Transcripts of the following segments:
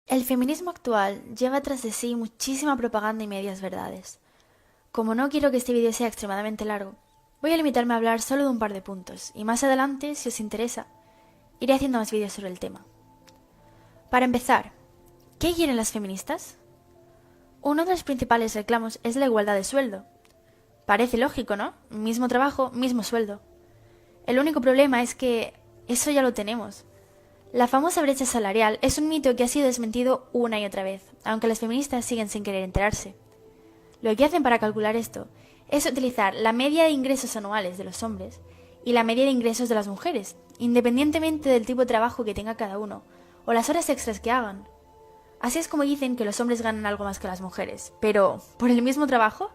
El feminismo actual lleva tras de sí muchísima propaganda y medias verdades. Como no quiero que este vídeo sea extremadamente largo, voy a limitarme a hablar solo de un par de puntos, y más adelante, si os interesa, iré haciendo más vídeos sobre el tema. Para empezar, ¿qué quieren las feministas? Uno de los principales reclamos es la igualdad de sueldo. Parece lógico, ¿no? Mismo trabajo, mismo sueldo. El único problema es que eso ya lo tenemos. La famosa brecha salarial es un mito que ha sido desmentido una y otra vez, aunque las feministas siguen sin querer enterarse. Lo que hacen para calcular esto es utilizar la media de ingresos anuales de los hombres y la media de ingresos de las mujeres, independientemente del tipo de trabajo que tenga cada uno, o las horas extras que hagan. Así es como dicen que los hombres ganan algo más que las mujeres, pero ¿por el mismo trabajo?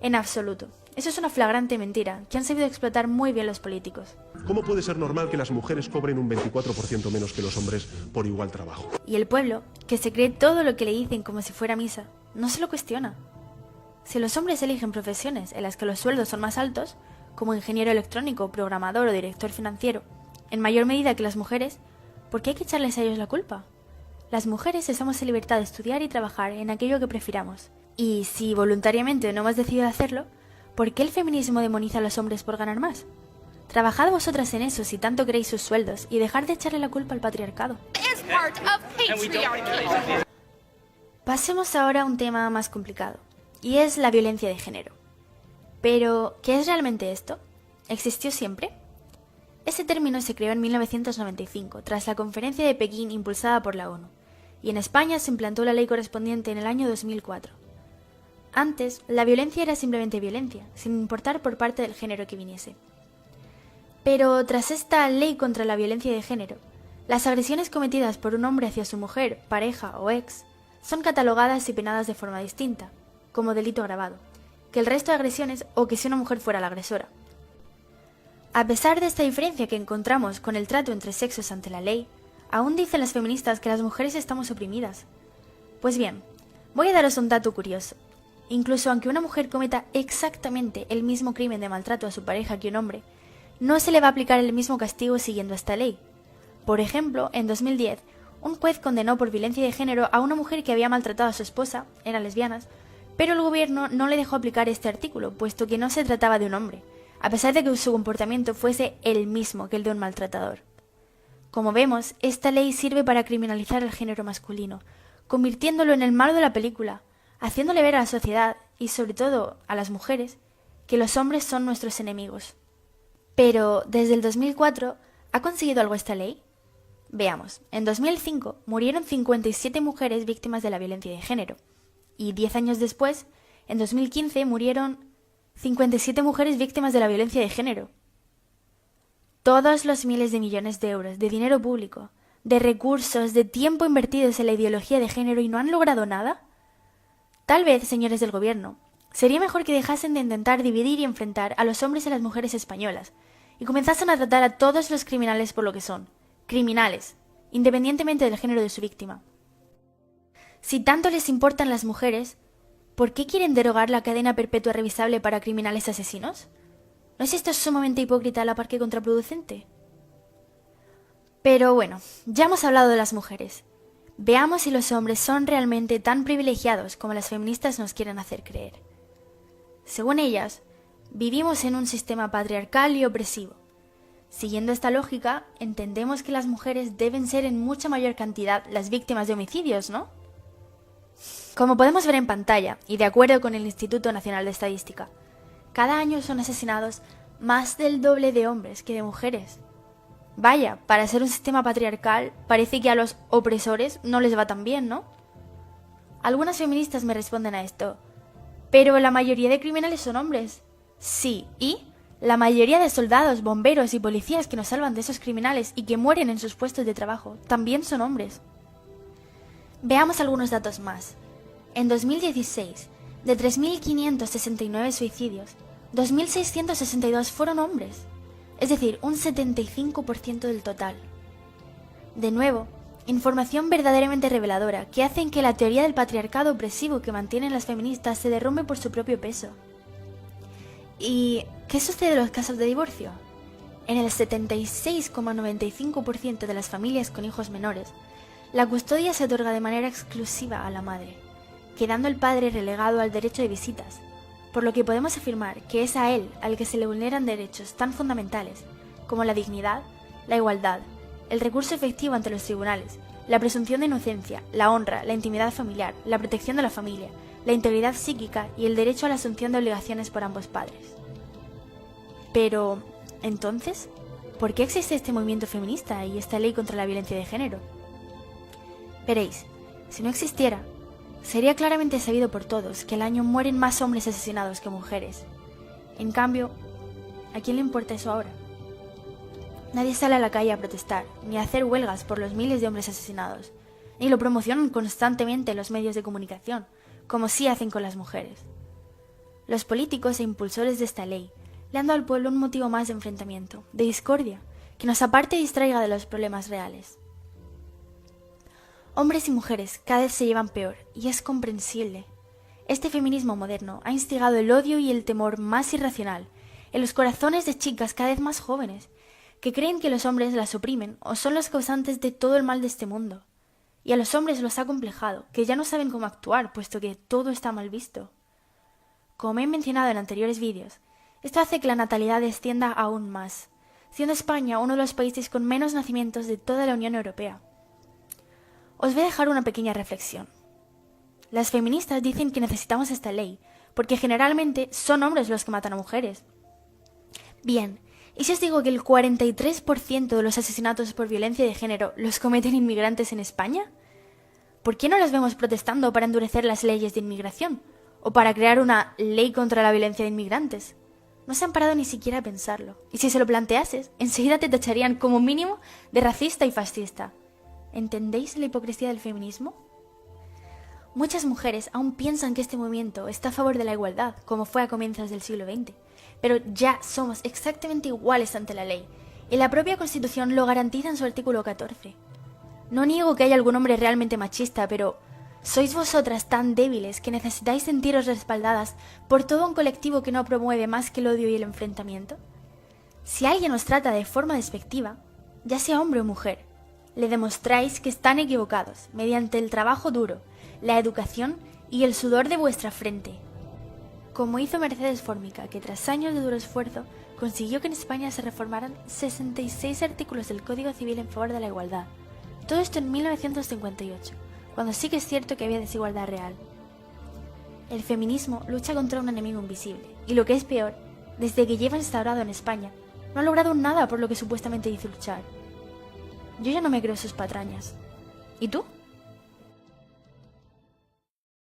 En absoluto. Eso es una flagrante mentira que han sabido explotar muy bien los políticos. ¿Cómo puede ser normal que las mujeres cobren un 24% menos que los hombres por igual trabajo? Y el pueblo, que se cree todo lo que le dicen como si fuera misa, no se lo cuestiona. Si los hombres eligen profesiones en las que los sueldos son más altos, como ingeniero electrónico, programador o director financiero, en mayor medida que las mujeres, ¿por qué hay que echarles a ellos la culpa? Las mujeres estamos en libertad de estudiar y trabajar en aquello que prefiramos. Y si voluntariamente no hemos decidido hacerlo, ¿por qué el feminismo demoniza a los hombres por ganar más? Trabajad vosotras en eso si tanto queréis sus sueldos y dejad de echarle la culpa al patriarcado. Pasemos ahora a un tema más complicado, y es la violencia de género. Pero, ¿qué es realmente esto? ¿Existió siempre? Ese término se creó en 1995, tras la Conferencia de Pekín impulsada por la ONU, y en España se implantó la ley correspondiente en el año 2004. Antes, la violencia era simplemente violencia, sin importar por parte del género que viniese. Pero tras esta ley contra la violencia de género, las agresiones cometidas por un hombre hacia su mujer, pareja o ex son catalogadas y penadas de forma distinta, como delito agravado, que el resto de agresiones o que si una mujer fuera la agresora. A pesar de esta diferencia que encontramos con el trato entre sexos ante la ley, aún dicen las feministas que las mujeres estamos oprimidas. Pues bien, voy a daros un dato curioso. Incluso aunque una mujer cometa exactamente el mismo crimen de maltrato a su pareja que un hombre, no se le va a aplicar el mismo castigo siguiendo esta ley. Por ejemplo, en 2010, un juez condenó por violencia de género a una mujer que había maltratado a su esposa, eran lesbianas, pero el gobierno no le dejó aplicar este artículo, puesto que no se trataba de un hombre, a pesar de que su comportamiento fuese el mismo que el de un maltratador. Como vemos, esta ley sirve para criminalizar el género masculino, convirtiéndolo en el malo de la película, haciéndole ver a la sociedad, y sobre todo a las mujeres, que los hombres son nuestros enemigos. Pero, desde el 2004, ¿ha conseguido algo esta ley? Veamos, en 2005 murieron 57 mujeres víctimas de la violencia de género, y 10 años después, en 2015, murieron 57 mujeres víctimas de la violencia de género. Todos los miles de millones de euros de dinero público, de recursos, de tiempo invertidos en la ideología de género y no han logrado nada. Tal vez, señores del gobierno, sería mejor que dejasen de intentar dividir y enfrentar a los hombres y las mujeres españolas y comenzasen a tratar a todos los criminales por lo que son, criminales, independientemente del género de su víctima. Si tanto les importan las mujeres, ¿por qué quieren derogar la cadena perpetua revisable para criminales asesinos? ¿No es esto sumamente hipócrita a la par que contraproducente? Pero bueno, ya hemos hablado de las mujeres. Veamos si los hombres son realmente tan privilegiados como las feministas nos quieren hacer creer. Según ellas, vivimos en un sistema patriarcal y opresivo. Siguiendo esta lógica, entendemos que las mujeres deben ser en mucha mayor cantidad las víctimas de homicidios, ¿no? Como podemos ver en pantalla, y de acuerdo con el Instituto Nacional de Estadística, cada año son asesinados más del doble de hombres que de mujeres. Vaya, para ser un sistema patriarcal, parece que a los opresores no les va tan bien, ¿no? Algunas feministas me responden a esto. Pero la mayoría de criminales son hombres. Sí, ¿y? La mayoría de soldados, bomberos y policías que nos salvan de esos criminales y que mueren en sus puestos de trabajo también son hombres. Veamos algunos datos más. En 2016, de 3.569 suicidios, 2.662 fueron hombres. Es decir, un 75% del total. De nuevo, información verdaderamente reveladora que hacen que la teoría del patriarcado opresivo que mantienen las feministas se derrumbe por su propio peso. ¿Y qué sucede en los casos de divorcio? En el 76,95% de las familias con hijos menores, La custodia se otorga de manera exclusiva a la madre, quedando el padre relegado al derecho de visitas, por lo que podemos afirmar que es a él al que se le vulneran derechos tan fundamentales como la dignidad, la igualdad, el recurso efectivo ante los tribunales, la presunción de inocencia, la honra, la intimidad familiar, la protección de la familia, la integridad psíquica y el derecho a la asunción de obligaciones por ambos padres. Pero, entonces, ¿por qué existe este movimiento feminista y esta ley contra la violencia de género? Veréis, si no existiera, sería claramente sabido por todos que al año mueren más hombres asesinados que mujeres. En cambio, ¿a quién le importa eso ahora? Nadie sale a la calle a protestar, ni a hacer huelgas por los miles de hombres asesinados, ni lo promocionan constantemente en los medios de comunicación, como sí hacen con las mujeres. Los políticos e impulsores de esta ley le han dado al pueblo un motivo más de enfrentamiento, de discordia, que nos aparte y distraiga de los problemas reales. Hombres y mujeres cada vez se llevan peor, y es comprensible. Este feminismo moderno ha instigado el odio y el temor más irracional en los corazones de chicas cada vez más jóvenes, que creen que los hombres las oprimen o son los causantes de todo el mal de este mundo. Y a los hombres los ha complejado, que ya no saben cómo actuar, puesto que todo está mal visto. Como he mencionado en anteriores vídeos, esto hace que la natalidad descienda aún más, siendo España uno de los países con menos nacimientos de toda la Unión Europea. Os voy a dejar una pequeña reflexión. Las feministas dicen que necesitamos esta ley, porque generalmente son hombres los que matan a mujeres. Bien, ¿y si os digo que el 43% de los asesinatos por violencia de género los cometen inmigrantes en España? ¿Por qué no las vemos protestando para endurecer las leyes de inmigración? ¿O para crear una ley contra la violencia de inmigrantes? No se han parado ni siquiera a pensarlo. Y si se lo planteases, enseguida te tacharían como mínimo de racista y fascista. ¿Entendéis la hipocresía del feminismo? Muchas mujeres aún piensan que este movimiento está a favor de la igualdad, como fue a comienzos del siglo XX. Pero ya somos exactamente iguales ante la ley, y la propia Constitución lo garantiza en su artículo 14. No niego que haya algún hombre realmente machista, pero ¿sois vosotras tan débiles que necesitáis sentiros respaldadas por todo un colectivo que no promueve más que el odio y el enfrentamiento? Si alguien os trata de forma despectiva, ya sea hombre o mujer, le demostráis que están equivocados mediante el trabajo duro, la educación y el sudor de vuestra frente. Como hizo Mercedes Formica, que tras años de duro esfuerzo consiguió que en España se reformaran 66 artículos del Código Civil en favor de la igualdad. Todo esto en 1958, cuando sí que es cierto que había desigualdad real. El feminismo lucha contra un enemigo invisible, y lo que es peor, desde que lleva instaurado en España, no ha logrado nada por lo que supuestamente dice luchar. Yo ya no me creo sus patrañas. ¿Y tú?